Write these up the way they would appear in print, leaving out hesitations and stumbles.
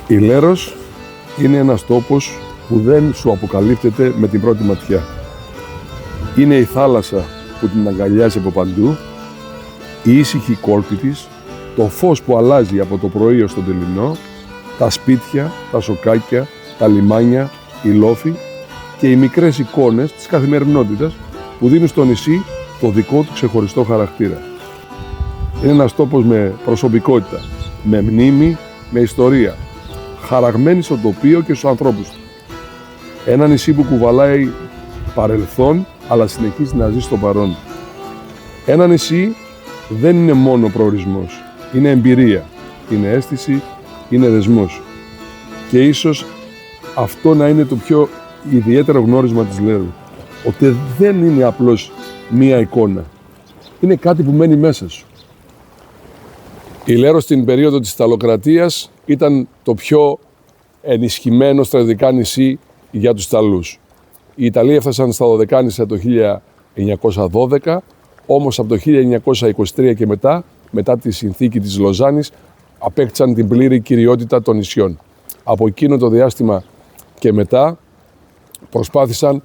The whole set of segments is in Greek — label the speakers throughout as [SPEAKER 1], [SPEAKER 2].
[SPEAKER 1] Η Λέρος είναι ένας τόπος που δεν σου αποκαλύπτεται με την πρώτη ματιά. Είναι η θάλασσα που την αγκαλιάζει από παντού, η ήσυχη κόλπη της, το φως που αλλάζει από το πρωί ως το τελεινό, τα σπίτια, τα σοκάκια, τα λιμάνια, οι λόφοι και οι μικρές εικόνες της καθημερινότητας που δίνουν στο νησί το δικό του ξεχωριστό χαρακτήρα. Είναι ένας τόπος με προσωπικότητα, με μνήμη, με ιστορία, χαραγμένη στο τοπίο και στους ανθρώπους του. Ένα νησί που κουβαλάει παρελθόν, αλλά συνεχίζει να ζει στο παρόν. Ένα νησί δεν είναι μόνο προορισμός, είναι εμπειρία, είναι αίσθηση, είναι δεσμός. Και ίσως αυτό να είναι το πιο ιδιαίτερο γνώρισμα της Λέρου, ότι δεν είναι απλώς μία εικόνα, είναι κάτι που μένει μέσα σου. Η Λέρος στην περίοδο της Ιταλοκρατίας ήταν το πιο ενισχυμένο στρατιωτικά νησί για τους Ιταλούς. Οι Ιταλοί έφτασαν στα Δωδεκάνησα το 1912, όμως από το 1923 και μετά τη συνθήκη της Λοζάνης, απέκτησαν την πλήρη κυριότητα των νησιών. Από εκείνο το διάστημα και μετά προσπάθησαν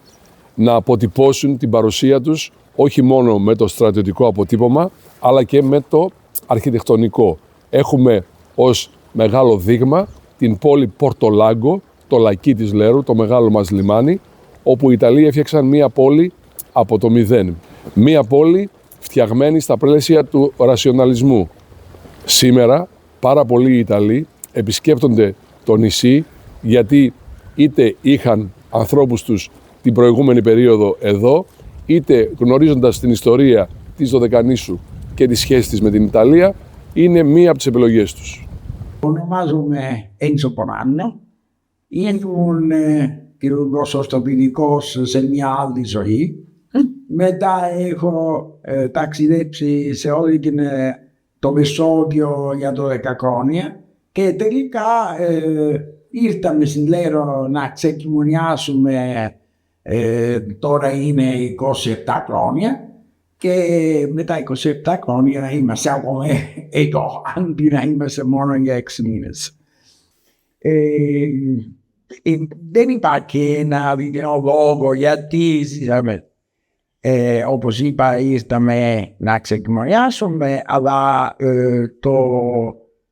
[SPEAKER 1] να αποτυπώσουν την παρουσία τους όχι μόνο με το στρατιωτικό αποτύπωμα, αλλά και με το αρχιτεκτονικό. Έχουμε ως μεγάλο δείγμα την πόλη Πορτολάγκο, το λακκί της Λέρου, το μεγάλο μας λιμάνι, όπου οι Ιταλοί έφτιαξαν μία πόλη από το μηδέν. Μία πόλη φτιαγμένη στα πλαίσια του ρασιοναλισμού. Σήμερα πάρα πολλοί Ιταλοί επισκέπτονται το νησί γιατί είτε είχαν ανθρώπους τους την προηγούμενη περίοδο εδώ, είτε γνωρίζοντας την ιστορία της Δωδεκανήσου και τη σχέση της με την Ιταλία, είναι μία από τις επιλογές τους.
[SPEAKER 2] Ονομάζομαι Έντσο Ποράνο. Ήμουν χειρουργός ορθοπαιδικός σε μια άλλη ζωή. Μετά έχω ταξιδέψει σε όλη το Μεσόγειο για 12 χρόνια και τελικά ήρθαμε στην Λέρο να ξεκοινωνιάσουμε. Τώρα είναι 27 χρόνια και μετά 27 χρόνια είμαστε ακόμα εδώ, αντί να είμαστε μόνο για 6 μήνες. Δεν υπάρχει ένα λόγο γιατί ζήσαμε. Όπως είπα, ήρθαμε να ξεκοινωνιάσουμε, αλλά το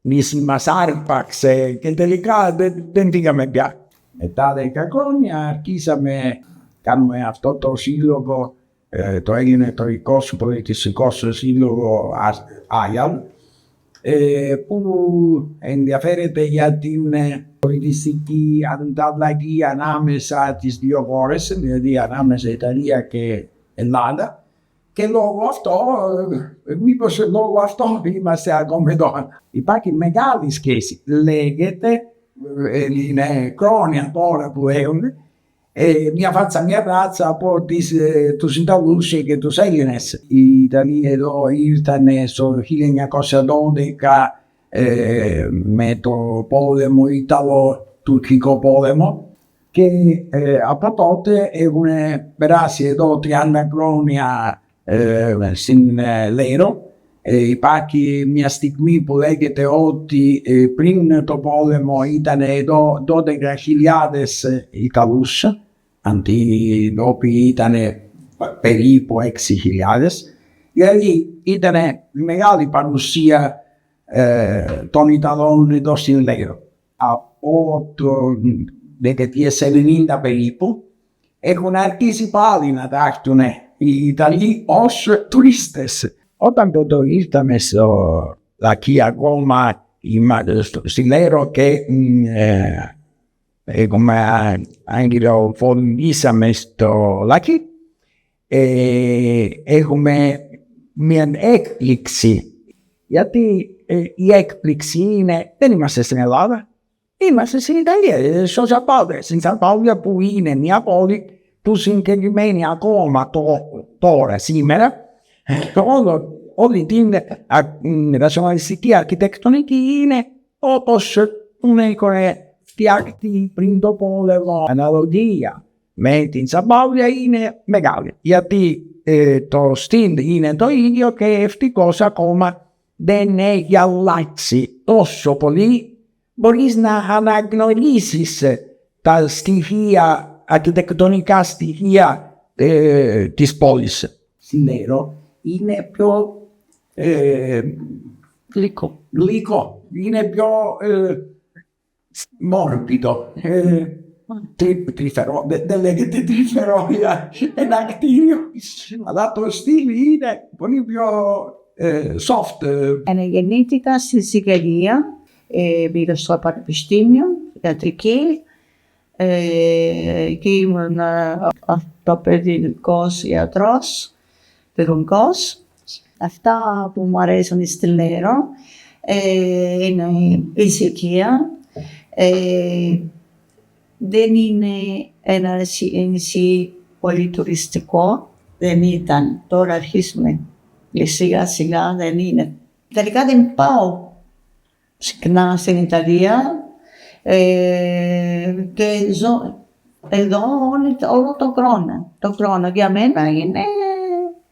[SPEAKER 2] νησί μας άρπαξε και τελικά δεν πήγαμε πια. Μετά 10 χρόνια αρχίσαμε, κάνουμε αυτό το σύλλογο, το Ελληνοτουρκικός Πολιτιστικός Σύλλογο Άγιαλ, που ενδιαφέρεται για την πολιτιστική ανταλλαγή ανάμεσα τις δύο χώρες, δηλαδή ανάμεσα Ιταλία και Ελλάδα. Και λόγω αυτό είμαστε ακόμα εδώ. Υπάρχει μεγάλη σχέση. Λέγεται, είναι χρόνια τώρα που έχουν, μια ράτσα από τους Ιταλούς και τους Έλληνες. Οι Ιταλοί εδώ ήρθαν στο 1912 με το πόλεμο Ιταλο-Τουρκικό πόλεμο και από τότε έχουν περάσει εδώ 30 χρόνια στην Λέρο. Υπάρχει μια στιγμή που λέγεται ότι πριν το πόλεμο ήταν εδώ 12.000 Ιταλούς, αντί οι οποίοι ήταν περίπου 6.000. Δηλαδή ήταν μεγάλη παρουσία των Ιταλών εδώ στην Λέρο. Από το δεκαετίες 90 περίπου έχουν αρχίσει πάλι να τάχτουν οι Ιταλοί ως τουρίστες. Όταν τότε ήρθαμε στο λακκί ακόμα στη Λέρο και αγγελοφωνήσαμε στο λακκί, έχουμε μια έκπληξη. Γιατί η έκπληξη είναι, δεν είμαστε στην Ελλάδα, είμαστε στην Ιταλία, στο Ζαπάλια. Στην Ζαπάλια που είναι μια πόλη που συγκεκριμένη ακόμα τώρα, σήμερα, όλη την ρασιοναλιστική αρχιτεκτονική είναι όπως την έχουν φτιάξει πριν το πόλεμο. Αναλογία με την Ζαπάλια είναι μεγάλη. Γιατί το στυλ είναι το ίδιο και ευτυχώς ακόμα δεν έχει αλλάξει τόσο πολύ. Μπορείς να αναγνωρίσεις τα στοιχεία, αρχιτεκτονικά στοιχεία της πόλης. Συνέρο είναι πιο γλυκό, είναι πιο μόρπιδο. Δεν λέγεται τρυφερόια, ένα κτίριο, αλλά το στυλ είναι πολύ πιο soft.
[SPEAKER 3] Γεννήθηκα στη Σικελία, πήγα στο πανεπιστήμιο, ιατρική και ήμουν αυτοπαιδικός ιατρός, παιδικός. Αυτά που μου αρέσουν στη Λέρο είναι η ησυχία. Δεν είναι ένα νησί πολύ τουριστικό, δεν ήταν. Τώρα αρχίσουμε σιγά σιγά, δεν είναι. Τελικά δεν πάω συχνά στην Ιταλία και ζω εδώ όλο τον χρόνο. Το χρόνο για μένα είναι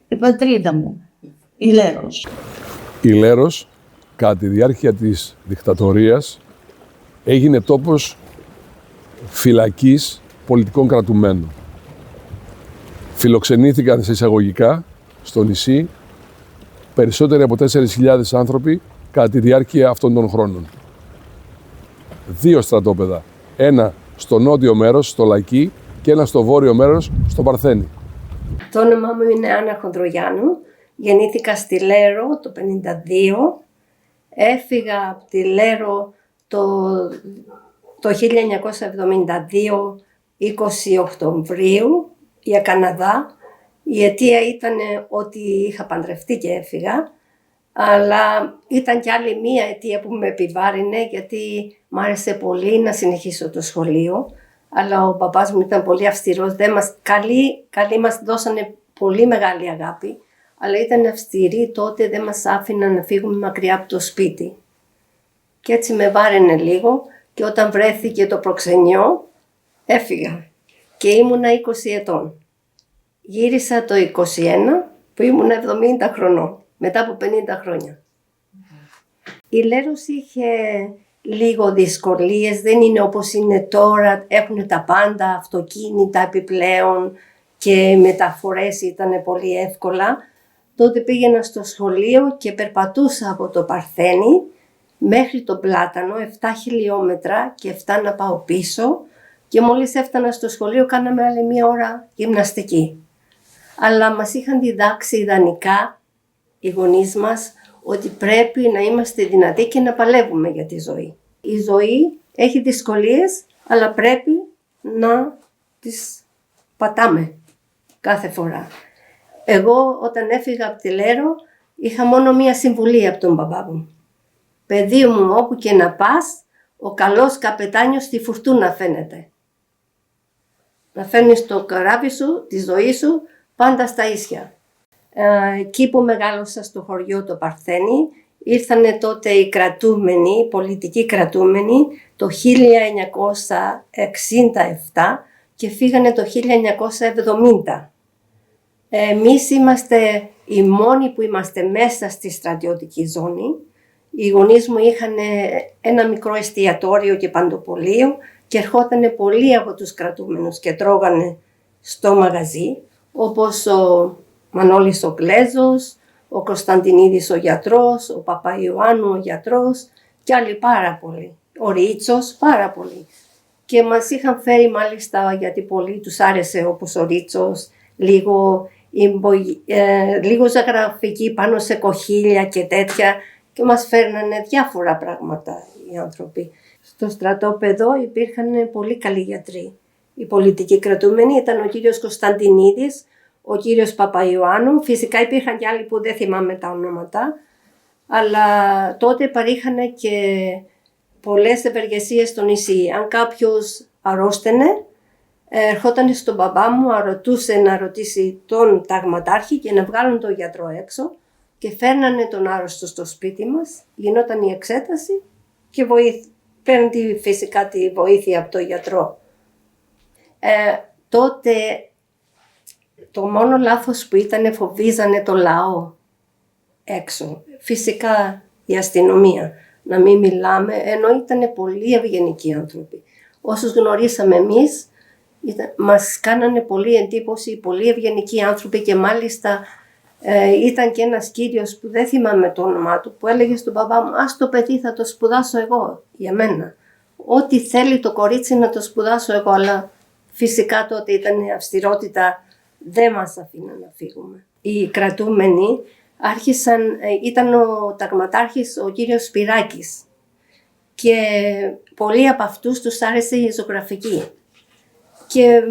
[SPEAKER 3] η πατρίδα μου, η Λέρος.
[SPEAKER 1] Η Λέρος, κατά τη διάρκεια της δικτατορίας, έγινε τόπος φυλακής πολιτικών κρατουμένων. Φιλοξενήθηκαν σε εισαγωγικά στο νησί περισσότεροι από 4.000 άνθρωποι κατά τη διάρκεια αυτών των χρόνων. 2 στρατόπεδα. Ένα στο νότιο μέρος, στο Λαϊκί, και ένα στο βόρειο μέρος, στο Παρθένη.
[SPEAKER 4] Το όνομά μου είναι Άννα Χονδρογιάννου. Γεννήθηκα στη Λέρο το 1952. Έφυγα από τη Λέρο το 1972, 20 Οκτωβρίου, για Καναδά. Η αιτία ήταν ότι είχα παντρευτεί και έφυγα, αλλά ήταν κι άλλη μία αιτία που με επιβάρυνε, γιατί μ' άρεσε πολύ να συνεχίσω το σχολείο, αλλά ο παπάς μου ήταν πολύ αυστηρός, καλοί μας δώσανε πολύ μεγάλη αγάπη, αλλά ήταν αυστηροί τότε, δεν μας άφηναν να φύγουμε μακριά από το σπίτι. Και έτσι με βάραινε λίγο και όταν βρέθηκε το προξενιό έφυγα και ήμουνα 20 ετών. Γύρισα το 21 που ήμουνα 70 χρονών, μετά από 50 χρόνια. Η Λέρος είχε λίγο δυσκολίες, δεν είναι όπως είναι τώρα, έχουν τα πάντα, αυτοκίνητα επιπλέον και οι μεταφορές ήταν πολύ εύκολα. Τότε πήγαινα στο σχολείο και περπατούσα από το Παρθένη μέχρι το Πλάτανο, 7 χιλιόμετρα και 7 να πάω πίσω, και μόλις έφτανα στο σχολείο κάναμε άλλη 1 ώρα γυμναστική. Αλλά μας είχαν διδάξει ιδανικά οι γονείς μας ότι πρέπει να είμαστε δυνατοί και να παλεύουμε για τη ζωή. Η ζωή έχει δυσκολίες, αλλά πρέπει να τις πατάμε κάθε φορά. Εγώ όταν έφυγα από τη Λέρο είχα μόνο 1 συμβουλή από τον μπαμπά μου. «Παιδί μου, όπου και να πας, ο καλός καπετάνιος στη φουρτούνα φαίνεται. Να φέρνεις το καράβι σου, τη ζωή σου, πάντα στα ίσια». Εκεί που μεγάλωσα στο χωριό το Παρθένη, ήρθανε τότε οι κρατούμενοι, οι πολιτικοί κρατούμενοι, το 1967 και φύγανε το 1970. Εμείς είμαστε οι μόνοι που είμαστε μέσα στη στρατιωτική ζώνη. Οι γονείς μου είχαν ένα μικρό εστιατόριο και παντοπολείο και ερχότανε πολλοί από τους κρατούμενους και τρώγανε στο μαγαζί, όπως ο Μανώλης ο Κλέζος, ο Κωνσταντινίδης ο γιατρός, ο Παπαϊωάννου ο γιατρός και άλλοι πάρα πολλοί. Ο Ρίτσος, πάρα πολλοί. Και μας είχαν φέρει μάλιστα, γιατί πολύ τους άρεσε, όπως ο Ρίτσος, λίγο ζωγραφική πάνω σε κοχύλια και τέτοια, και μας φέρνανε διάφορα πράγματα οι άνθρωποι. Στο στρατόπεδο υπήρχαν πολύ καλοί γιατροί. Οι πολιτικοί κρατούμενοι ήταν ο κύριος Κωνσταντινίδης, ο κύριος Παπαϊωάννου, φυσικά υπήρχαν και άλλοι που δεν θυμάμαι τα ονόματα, αλλά τότε παρήχανε και πολλές ευεργεσίες στο νησί. Αν κάποιος αρρώστενε, ερχόταν στον μπαμπά μου, αρωτούσε να ρωτήσει τον ταγματάρχη και να βγάλουν τον γιατρό έξω και φέρνανε τον άρρωστο στο σπίτι μας, γινόταν η εξέταση και παίρνει φυσικά τη βοήθεια από τον γιατρό. Τότε Το μόνο λάθος που ήταν, φοβίζανε το λαό έξω. Φυσικά η αστυνομία, να μην μιλάμε, ενώ ήταν πολύ ευγενικοί άνθρωποι. Όσους γνωρίσαμε εμείς, μας κάνανε πολύ εντύπωση, πολύ ευγενικοί άνθρωποι, και μάλιστα ήταν και ένας κύριος που δεν θυμάμαι το όνομά του, που έλεγε στον παπά μου, ας το παιδί θα το σπουδάσω εγώ για μένα. Ό,τι θέλει το κορίτσι να το σπουδάσω εγώ, αλλά φυσικά τότε ήταν η αυστηρότητα, δεν μας αφήναν να φύγουμε. Οι κρατούμενοι ήταν ο ταγματάρχης ο κύριος Σπυράκης, και πολλοί από αυτούς τους άρεσε η ζωγραφική. Και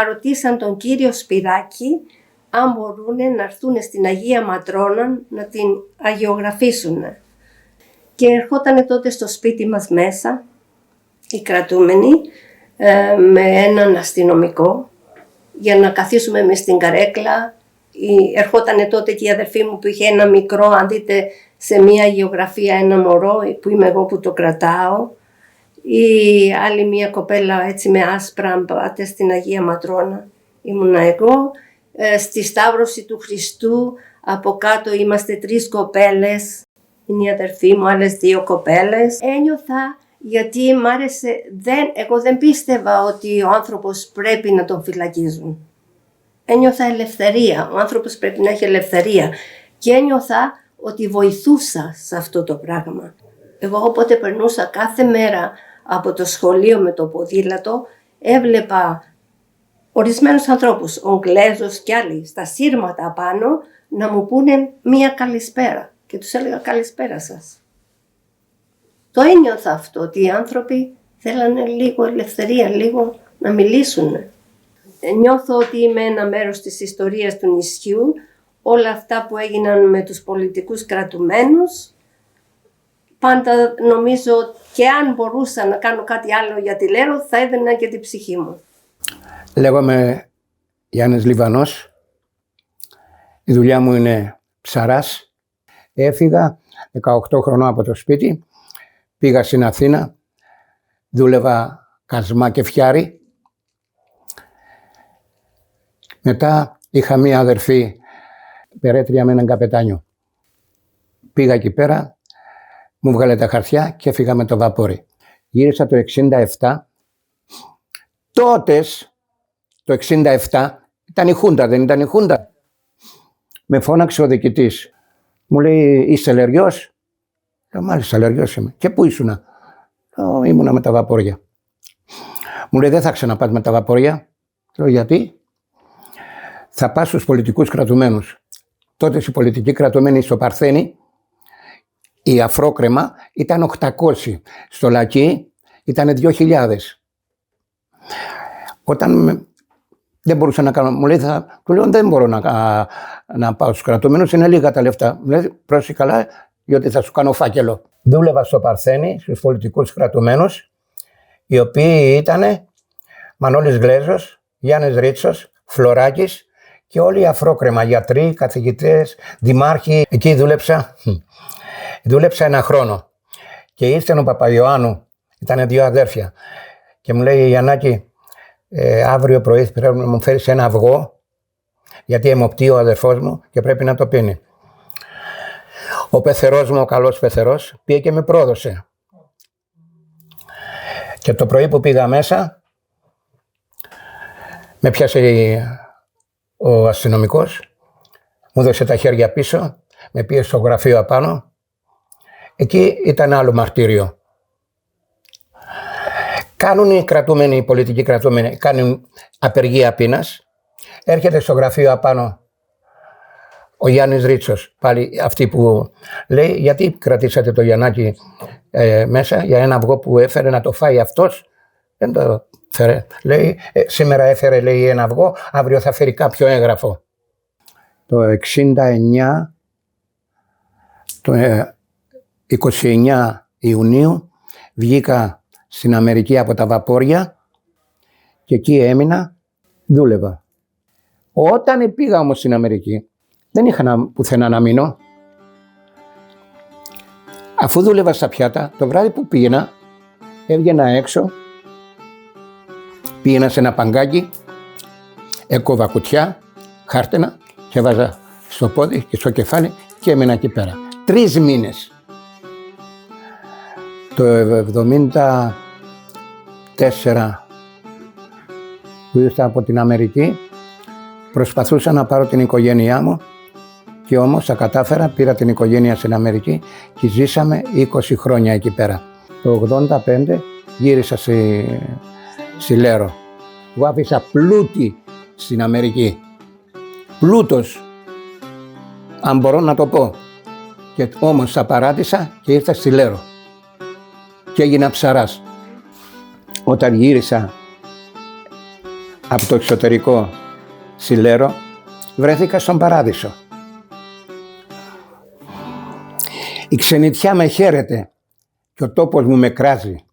[SPEAKER 4] ρωτήσαν τον κύριο Σπυράκη αν μπορούν να έρθουν στην Αγία Ματρόνα να την αγιογραφήσουν. Και ερχόταν τότε στο σπίτι μας μέσα οι κρατούμενοι με έναν αστυνομικό για να καθίσουμε εμείς στην καρέκλα. Ερχόταν τότε και η αδερφή μου που είχε ένα μικρό, αν δείτε σε μια αγιογραφία, ένα μωρό που είμαι εγώ που το κρατάω. Ή άλλη μια κοπέλα έτσι με άσπρα, αν πάτε στην Αγία Ματρόνα, ήμουνα εγώ. Στη Σταύρωση του Χριστού από κάτω είμαστε 3 κοπέλες, είναι η αδερφή μου, άλλες 2 κοπέλες. Ένιωθα, γιατί μ' άρεσε, εγώ δεν πίστευα ότι ο άνθρωπος πρέπει να τον φυλακίζουν. Ένιωθα ελευθερία, ο άνθρωπος πρέπει να έχει ελευθερία, και ένιωθα ότι βοηθούσα σε αυτό το πράγμα. Εγώ όποτε περνούσα κάθε μέρα από το σχολείο με το ποδήλατο, έβλεπα ορισμένους ανθρώπους, Ογγλέζους και άλλοι, στα σύρματα απάνω, να μου πούνε μία καλησπέρα. Και τους έλεγα καλησπέρα σας. Το ένιωθα αυτό, ότι οι άνθρωποι θέλανε λίγο ελευθερία, λίγο να μιλήσουν. Νιώθω ότι είμαι ένα μέρος της ιστορίας του νησιού. Όλα αυτά που έγιναν με τους πολιτικούς κρατουμένους, πάντα νομίζω, και αν μπορούσα να κάνω κάτι άλλο για τη Λέρο, θα έδαινα και την ψυχή μου.
[SPEAKER 5] Λέγομαι Γιάννης Λιβανός. Η δουλειά μου είναι ψαράς. Έφυγα 18 χρονών από το σπίτι. Πήγα στην Αθήνα. Δούλευα κασμά και φτιάρι. Μετά είχα μία αδερφή περέτρια με έναν καπετάνιο. Πήγα εκεί πέρα, μου βγάλε τα χαρτιά και έφυγα με το βαπόρι. Γύρισα το 67. Τότες, το 67, ήταν η Χούντα, δεν ήταν η Χούντα. Με φώναξε ο διοικητής. Μου λέει, είσαι λεριός? Λέω, μάλιστα, λεριός είμαι. Και πού ήσουνα? Λέω, ήμουνα με τα βαπόρια. Μου λέει, δεν θα ξαναπάς με τα βαπόρια. Λέω, γιατί? Θα πας στους πολιτικούς κρατουμένους. Τότε οι πολιτικοί κρατουμένοι στο Παρθένη, η αφρόκρεμα ήταν 800. Στο Λακί ήταν 2.000. Όταν δεν μπορούσα να κάνω, μου λέει, του λέω, δεν μπορώ να πάω στους κρατουμένους, είναι λίγα τα λεφτά. Μου λέει, πρόσεχε καλά, γιατί θα σου κάνω φάκελο. Δούλευα στο Παρθένη, στους πολιτικούς κρατουμένους, οι οποίοι ήταν Μανώλης Γλέζος, Γιάννης Ρίτσος, Φλωράκης και όλοι οι αφρόκρεμα, γιατροί, καθηγητές, δημάρχοι. Εκεί δούλεψα 1 χρόνο. Και ήρθε ο Παπαϊωάννου, ήταν 2 αδέρφια, και μου λέει, Γιαννάκη, αύριο πρωί πρέπει να μου φέρεις ένα αυγό, γιατί αιμοπτεί ο αδερφός μου και πρέπει να το πίνει. Ο πεθερός μου, ο καλός πεθερός, πήγε και με πρόδωσε. Και το πρωί που πήγα μέσα, με πιάσε ο αστυνομικός, μου δώσε τα χέρια πίσω, με πήγε στο γραφείο απάνω. Εκεί ήταν άλλο μαρτύριο. Κάνουν οι κρατούμενοι, οι πολιτικοί κρατούμενοι, κάνουν απεργία πείνας. Έρχεται στο γραφείο απάνω ο Γιάννης Ρίτσος, πάλι αυτή που λέει, γιατί κρατήσατε το Γιαννάκη μέσα για ένα αυγό που έφερε να το φάει αυτός? Δεν το έφερε. Λέει, σήμερα έφερε, λέει, ένα αυγό, αύριο θα φέρει κάποιο έγγραφο. Το 69, το 29 Ιουνίου, βγήκα στην Αμερική από τα βαπόρια και εκεί έμεινα, δούλευα. Όταν πήγα όμως στην Αμερική, δεν είχα πουθενά να μείνω. Αφού δούλευα στα πιάτα, το βράδυ που πήγαινα, έβγαινα έξω, πήγαινα σε ένα παγκάκι, έκοβα κουτιά, χάρτινα και βάζα στο πόδι και στο κεφάλι και έμεινα εκεί πέρα. 3 μήνες. Το 1974 που ήρθα από την Αμερική, προσπαθούσα να πάρω την οικογένειά μου και όμως τα κατάφερα, πήρα την οικογένεια στην Αμερική και ζήσαμε 20 χρόνια εκεί πέρα. Το 1985 γύρισα στη Λέρο. Εγώ άφησα πλούτη στην Αμερική. Πλούτος, αν μπορώ να το πω. Και όμως τα παράτησα και ήρθα στη Λέρο. Και έγινα ψαράς. Όταν γύρισα από το εξωτερικό στη Λέρο, βρέθηκα στον Παράδεισο. Η ξενιτιά με χαίρεται και ο τόπος μου με κράζει.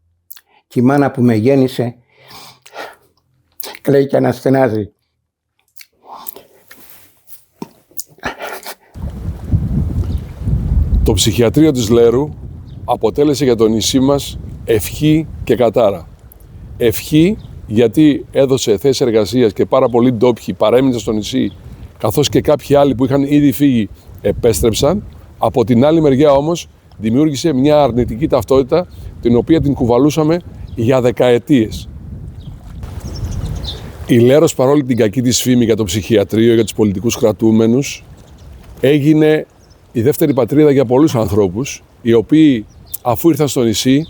[SPEAKER 5] Και η μάνα που με γέννησε κλαίει και αναστενάζει.
[SPEAKER 1] Το ψυχιατρίο της Λέρου αποτέλεσε για το νησί μας ευχή και κατάρα. Ευχή γιατί έδωσε θέσεις εργασίας και πάρα πολλοί ντόπιοι παρέμειναν στο νησί, καθώς και κάποιοι άλλοι που είχαν ήδη φύγει επέστρεψαν. Από την άλλη μεριά όμως δημιούργησε μια αρνητική ταυτότητα, την οποία την κουβαλούσαμε για δεκαετίες. Η Λέρος, παρόλη την κακή της φήμη για το ψυχιατρίο, για τους πολιτικούς κρατούμενους, έγινε η δεύτερη πατρίδα για πολλούς ανθρώπους, οι οποίοι αφού ήρθαν στο νησί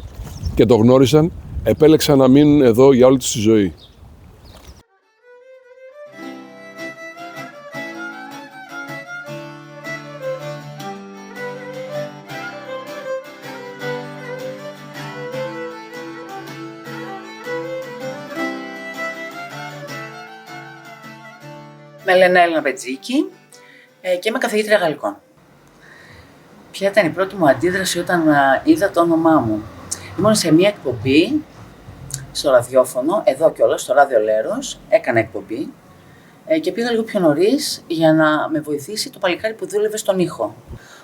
[SPEAKER 1] και το γνώρισαν, επέλεξαν να μείνουν εδώ για όλη τους τη ζωή.
[SPEAKER 6] Με λένε Έλληνα Πετζίκη και είμαι καθηγήτρια γαλλικών. Ποια ήταν η πρώτη μου αντίδραση όταν είδα το όνομά μου? Ήμουν σε μια εκπομπή στο ραδιόφωνο, εδώ κιόλας, στο Ράδιο Λέρος, έκανα εκπομπή και πήγα λίγο πιο νωρίς για να με βοηθήσει το παλικάρι που δούλευε στον ήχο.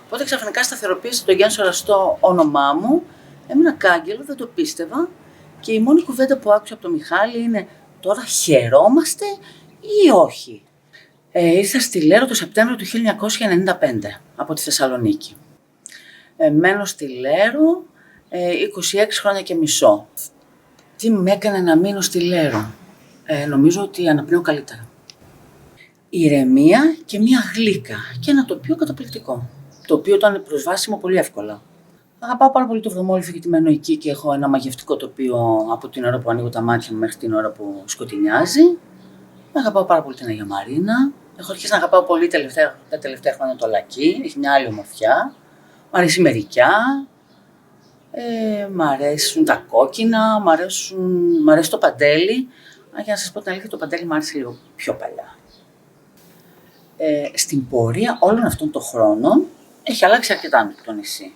[SPEAKER 6] Οπότε ξαφνικά σταθεροποίησε το Γιάννη Σοραστό όνομά μου, έμεινα κάγκελο, δεν το πίστευα και η μόνη κουβέντα που άκουσα από τον Μιχάλη είναι «Τώρα χαιρόμαστε ή όχι?» Ήρθα στη Λέρο το Σεπτέμβριο του 1995 από τη Θεσσαλονίκη. Μένω στη Λέρο 26 χρόνια και μισό. Τι με έκανε να μείνω στη Λέρο? Νομίζω ότι αναπνέω καλύτερα. Ηρεμία και μία γλύκα και ένα τοπίο καταπληκτικό. Το οποίο ήταν προσβάσιμο πολύ εύκολα. Αγαπάω πάρα πολύ το βρωμόλιφο γιατί μένω εκεί και έχω ένα μαγευτικό τοπίο από την ώρα που ανοίγω τα μάτια μου μέχρι την ώρα που σκοτεινιάζει. Αγαπάω πάρα πολύ την Αγία Μαρίνα. Έχω αρχίσει να αγαπάω πολύ τα τελευταία χρόνια το Λακκί. Έχει μια άλλη ομορφιά. Μ' αρέσει η Μερικιά. Μ' αρέσουν τα κόκκινα. Μ' αρέσει το παντέλι. Για να σας πω την αλήθεια, το παντέλι μ' άρεσε λίγο πιο παλιά. Στην πορεία όλων αυτών των χρόνων έχει αλλάξει αρκετά το νησί.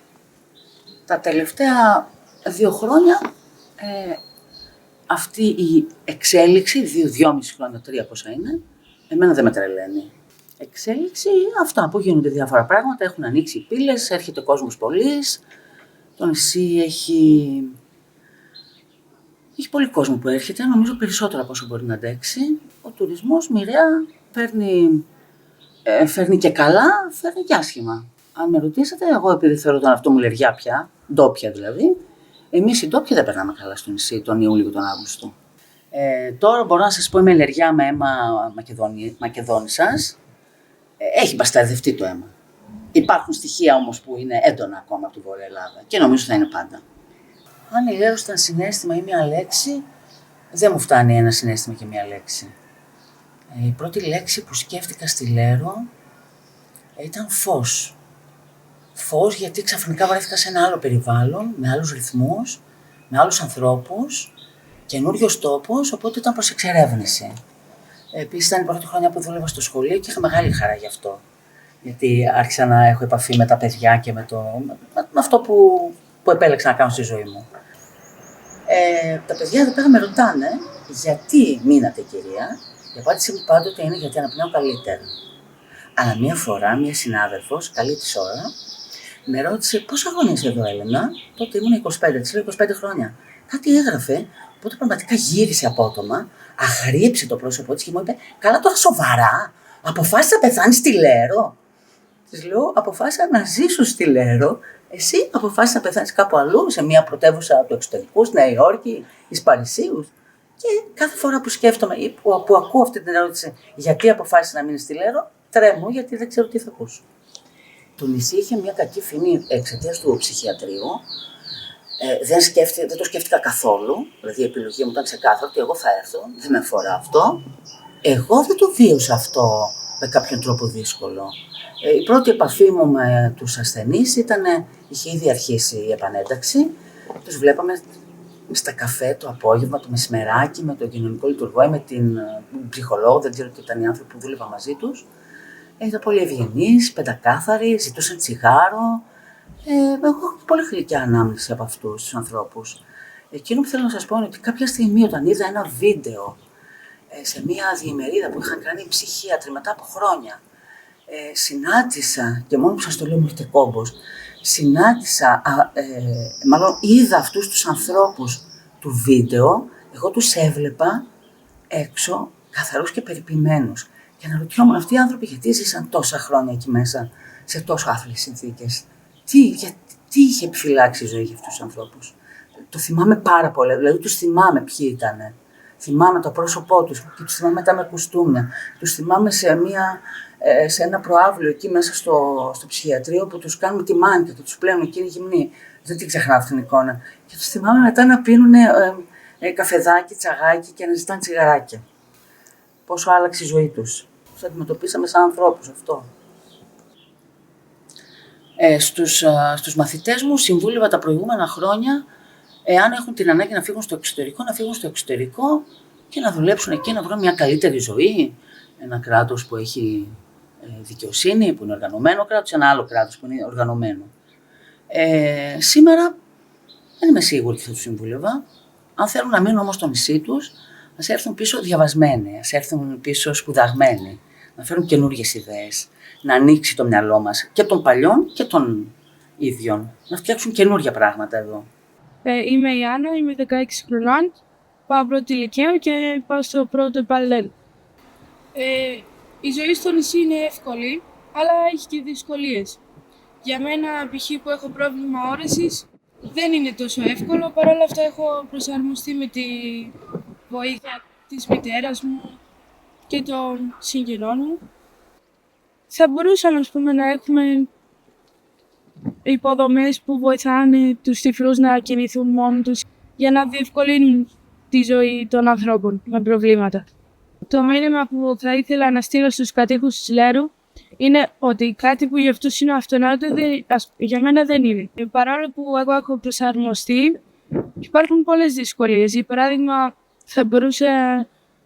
[SPEAKER 6] Τα τελευταία 2 χρόνια αυτή η εξέλιξη, 2,5 χρόνια, 3 πόσα είναι, εμένα δεν με τρελαίνει. Εξέλιξη, αυτά που γίνονται διάφορα πράγματα, έχουν ανοίξει οι πύλες, έρχεται κόσμος πολύς, το νησί έχει πολύ κόσμο που έρχεται, νομίζω περισσότερο από όσο μπορεί να αντέξει. Ο τουρισμός μοιραία φέρνει και καλά, φέρνει και άσχημα. Αν με ρωτήσετε, εγώ επειδή θεωρώ τον αυτό μου λεριά πια, ντόπια δηλαδή, εμείς οι ντόπιοι δεν περνάμε καλά στο νησί τον Ιούλιο και τον Αύγουστο. Τώρα μπορώ να σας πω είμαι λεριά με αίμα Μακεδόνισσας. Έχει μπασταρδευτεί το αίμα. Υπάρχουν στοιχεία όμως που είναι έντονα ακόμα από τη Βόρεια Ελλάδα και νομίζω θα είναι πάντα. Αν η Λέρος ήταν συναίσθημα ή μια λέξη, δεν μου φτάνει ένα συναίσθημα και μια λέξη. Η πρώτη λέξη που σκέφτηκα στη Λέρο ήταν φως. Φως γιατί ξαφνικά βρέθηκα σε ένα άλλο περιβάλλον, με άλλους ρυθμούς, με άλλους ανθρώπους, καινούριος τόπος, οπότε ήταν προς εξερεύνηση. Επίσης ήταν η πρώτη χρονιά που δούλευα στο σχολείο και είχα μεγάλη χαρά γι' αυτό. Γιατί άρχισα να έχω επαφή με τα παιδιά και με αυτό που επέλεξα να κάνω στη ζωή μου. Τα παιδιά εδώ πέρα με ρωτάνε γιατί μείνατε κυρία. Η απάντησή μου πάντοτε είναι γιατί αναπνέω καλύτερα. Αλλά μία φορά μία συνάδελφος, καλή της ώρα, με ρώτησε πόσα χρόνια είσαι εδώ Έλενα. Τότε ήμουν 25, της λέω 25 χρόνια. Κάτι έγραφε, οπότε πραγματικά γύρισε απότομα, αγρίεψε το πρόσωπό της και μου είπε καλά τώρα σοβαρά. αποφάσισα να πεθάνεις στη Λέρο. Της λέω, αποφάσισα να ζήσω στη Λέρο. Εσύ αποφάσισες να πεθάνεις κάπου αλλού, σε μια πρωτεύουσα του εξωτερικού, στη Νέα Υόρκη, εις Παρισίους. Και κάθε φορά που σκέφτομαι ή που ακούω αυτή την ερώτηση, γιατί αποφάσισα να μείνει στη Λέρο, τρέμω γιατί δεν ξέρω τι θα ακούσω. Το νησί είχε μια κακή φήμη εξαιτίας του ψυχιατρίου. Δεν το σκέφτηκα καθόλου. Δηλαδή η επιλογή μου ήταν ξεκάθαρη ότι εγώ θα έρθω, δεν με αφορά αυτό. Εγώ δεν το βίωσα αυτό με κάποιον τρόπο δύσκολο. Η πρώτη επαφή μου με τους ασθενείς είχε ήδη αρχίσει η επανένταξη. Τους βλέπαμε στα καφέ το απόγευμα, το μεσημεράκι, με τον κοινωνικό λειτουργό ή με την ψυχολόγο, δεν ξέρω τι ήταν οι άνθρωποι που δούλευα μαζί τους. Ήταν πολύ ευγενείς, πεντακάθαροι, ζητούσαν τσιγάρο. Εγώ έχω πολύ γλυκιά ανάμνηση από αυτούς τους ανθρώπους. Εκείνο που θέλω να σας πω είναι ότι κάποια στιγμή όταν είδα ένα βίντεο σε μια διημερίδα που είχαν κάνει ψυχίατροι μετά από χρόνια, συνάντησα, και μόνο που σας το λέω μου έρχεται κόμπος, μάλλον είδα αυτούς τους ανθρώπους του βίντεο, εγώ τους έβλεπα έξω καθαρούς και περιποιημένους. Και αναρωτιόμουν αυτοί οι άνθρωποι γιατί ζήσαν τόσα χρόνια εκεί μέσα, σε τόσο άθλιες συνθήκες. Τι είχε επιφυλάξει η ζωή για αυτούς τους ανθρώπους. Το θυμάμαι πάρα πολύ, δηλαδή τους θυμάμαι ποιοι ήτανε. Θυμάμαι το πρόσωπό τους και τους θυμάμαι μετά με κουστούμια. Τους θυμάμαι σε ένα προάβλιο εκεί μέσα στο ψυχιατρίο που τους κάνουν τη μάνικα και τους πλένουν εκείνη γυμνή. Δεν την ξεχνάω αυτήν την εικόνα. Και τους θυμάμαι μετά να πίνουν καφεδάκι, τσαγάκι και να ζητάνε τσιγαράκια. Πόσο άλλαξε η ζωή τους. Τους αντιμετωπίσαμε σαν ανθρώπους αυτό. Στους μαθητές μου συμβούλευα τα προηγούμενα χρόνια, εάν έχουν την ανάγκη να φύγουν στο εξωτερικό, να φύγουν στο εξωτερικό και να δουλέψουν εκεί, να βρουν μια καλύτερη ζωή. Ένα κράτος που έχει δικαιοσύνη, που είναι οργανωμένο κράτος, ένα άλλο κράτος που είναι οργανωμένο. Σήμερα δεν είμαι σίγουρη τι θα τους συμβούλευα. Αν θέλουν να μείνουν όμως στο νησί τους, ας έρθουν πίσω διαβασμένοι, ας έρθουν πίσω σπουδαγμένοι, να φέρουν καινούργιες ιδέες, να ανοίξει το μυαλό μας και των παλιών και των ίδιων, να φτιάξουν καινούργια πράγματα εδώ.
[SPEAKER 7] Είμαι η Άννα, είμαι 16 χρονών, πάω πρώτη λυκείου και πάω στο πρώτο παραλλήλ. Η ζωή στο νησί είναι εύκολη, αλλά έχει και δυσκολίες. Για μένα, π.χ. που έχω πρόβλημα όρεσης, δεν είναι τόσο εύκολο, παρόλα αυτά έχω προσαρμοστεί με τη βοήθεια της μητέρας μου και των συγγενών μου. Θα μπορούσαμε, ας πούμε, να έχουμε υποδομές που βοηθάνε τους τυφλούς να κινηθούν μόνοι τους για να διευκολύνουν τη ζωή των ανθρώπων με προβλήματα. Το μήνυμα που θα ήθελα να στείλω στους κατοίκους της Λέρου είναι ότι κάτι που για αυτούς είναι αυτονόητο, για μένα δεν είναι. Παρόλο που εγώ έχω προσαρμοστεί, υπάρχουν πολλές δυσκολίες. Για παράδειγμα, θα μπορούσε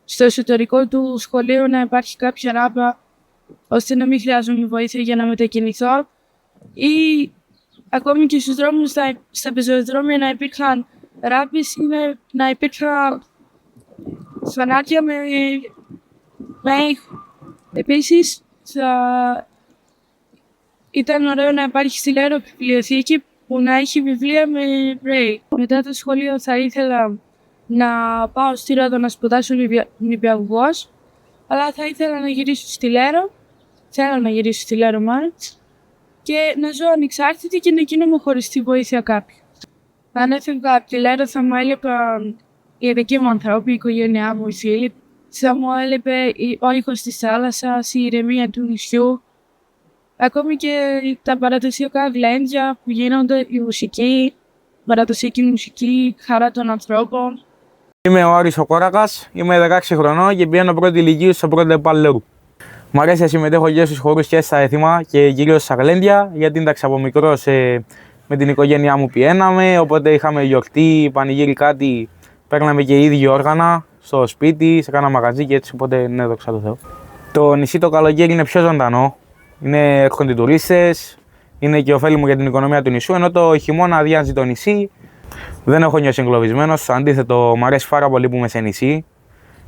[SPEAKER 7] στο εσωτερικό του σχολείου να υπάρχει κάποια ράπα, ώστε να μην χρειάζομαι βοήθεια για να μετακινηθώ, ή ακόμη και στους δρόμους, στα πεζοδρόμια να υπήρχαν ράπες ή να υπήρχαν φανάρια με ήχο. Επίσης, ήταν ωραίο να υπάρχει στη Λέρο βιβλιοθήκη που να έχει βιβλία με Braille. Μετά το σχολείο θα ήθελα να πάω στη Ρόδο να σπουδάσω νηπιαγωγός, αλλά θα ήθελα να γυρίσω στη Λέρο, θέλω να γυρίσω στη Λέρο μάλλον, και να ζω ανεξάρτητη και να γίνομαι χωρίς τη βοήθεια κάποιου. Αν έφευγα από τη Λέρο θα μου έλειπε η δική μου ανθρώπη, η οικογένειά μου, οι φίλοι. Θα μου έλειπε ο ήχος της θάλασσας, η ηρεμία του νησιού. Ακόμη και τα παραδοσιακά γλέντια που γίνονται, η μουσική, παραδοσιακή μουσική, χαρά των ανθρώπων.
[SPEAKER 8] Είμαι ο Άρης ο Κόρακας, είμαι 16 χρονών και πηγαίνω πρώτη ηλικίου στο πρώτο επαλληλού. Μου αρέσει να συμμετέχω και στους χορούς και στα έθιμα και κυρίως στα γλέντια, γιατί εντάξει από μικρός με την οικογένειά μου πηγαίναμε, οπότε είχαμε γιορτή, πανηγύρι κάτι, παίρναμε και ίδιοι όργανα στο σπίτι, σε κάνα μαγαζί και έτσι, οπότε ναι, δόξα τω Θεώ. Το νησί το καλοκαίρι είναι πιο ζωντανό, έρχονται οι τουρίστες, είναι και ωφέλιμο για την οικονομία του νησιού, ενώ το χειμώνα αδειάζει το νησί. Δεν έχω νιώσει εγκλωβισμένος, αντίθετο, μου αρέσει πάρα πολύ που είμαι σε νησί,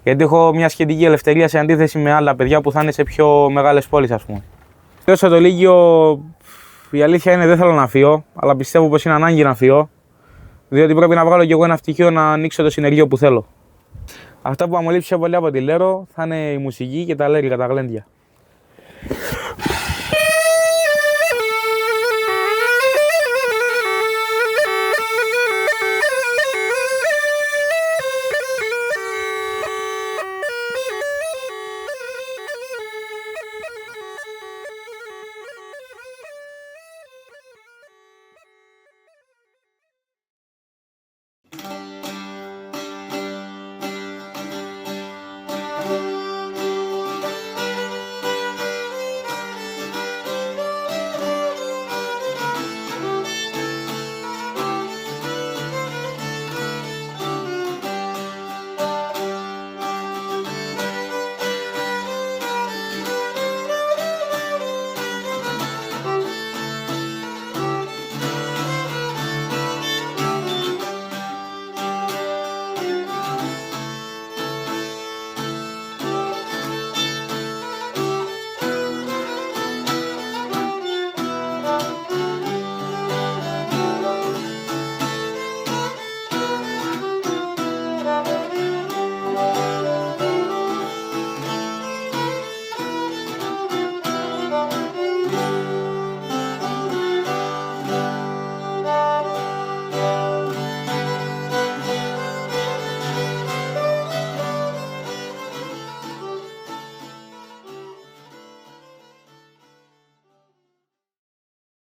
[SPEAKER 8] γιατί έχω μια σχετική ελευθερία σε αντίθεση με άλλα παιδιά που θα είναι σε πιο μεγάλες πόλεις, ας πούμε. Όσο το Λύκειο, η αλήθεια είναι δεν θέλω να φύγω, αλλά πιστεύω πως είναι ανάγκη να φύγω, διότι πρέπει να βγάλω κι εγώ ένα πτυχίο να ανοίξω το συνεργείο που θέλω. Αυτό που θα μου λείψει πολύ από τη Λέρο θα είναι η μουσική και τα λέρικα, τα γλέντια.